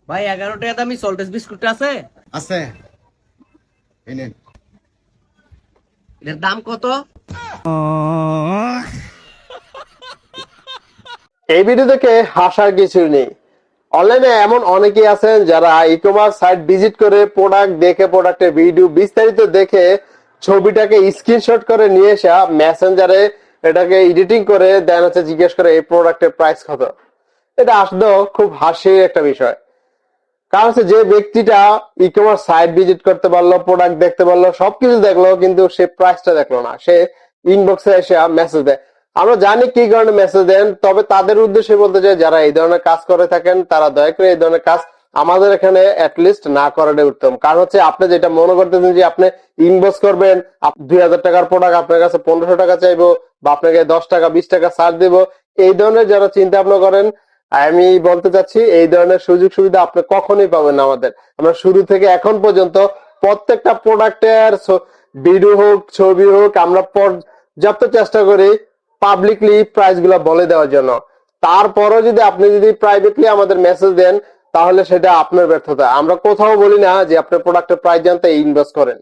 ভাই 11 টাকা দামি সল্টেস বিস্কুট আছে? আছে, এই নেন। এর দাম কত? এই ভিডিও থেকে হাসার কিছু নেই। অনলাইনে এমন অনেকেই আছেন যারা ই কমার্স সাইট ভিজিট করে প্রোডাক্ট দেখে, প্রোডাক্টের ভিডিও বিস্তারিত দেখে ছবিটাকে স্ক্রিনশট করে নিয়ে এসে মেসেঞ্জারে এটাকে এডিটিং করে দেন, হচ্ছে জিজ্ঞেস করে এই প্রোডাক্টের প্রাইস কত। এটা আসলে খুব হাসির একটা বিষয়। কারণ হচ্ছে যে ব্যক্তিটা ই কমার্স সাইট ভিজিট করতে পারলো, প্রোডাক্ট দেখতে পারলো, সবকিছু দেখলো, কিন্তু সে প্রাইসটা দেখলো না, সে ইনবক্সে এসে মেসেজ দেয়। আমরা জানি কি কারণে মেসেজ দেন, তবে তাদের উদ্দেশ্যে বলতে চাই যারা এই ধরনের কাজ করে থাকেন তারা দয়া করে এই ধরনের কাজ আমাদের এখানে অ্যাটলিস্ট না করাটাই উত্তম। কারণ হচ্ছে আপনি যেটা মনে করতেছেন যে আপনি ইনবক্স করবেন, 2000 টাকার প্রোডাক্ট আপনার কাছে 1500 টাকা চাইবো, বা আপনাকে 10 টাকা 20 টাকা ছাড় দিব, এই ধরনের যারা চিন্তা ভাবনা করেন, আমি বলতে চাচ্ছি এই ধরনের সুযোগ সুবিধা আপনি কখনোই পাবেন না। আমাদের আমরা শুরু থেকে এখন পর্যন্ত প্রত্যেকটা প্রোডাক্টের ভিডিও হোক, ছবি হোক, আমরা পর্যাপ্ত চেষ্টা করি পাবলিকলি প্রাইস গুলা বলে দেওয়ার জন্য। তারপরও যদি আপনি যদি প্রাইভেটলি আমাদের মেসেজ দেন, তাহলে সেটা আপনার ব্যর্থতা। আমরা কোথাও বলি না যে আপনার প্রোডাক্টের প্রাইস জানতে ইনভেস্ট করেন।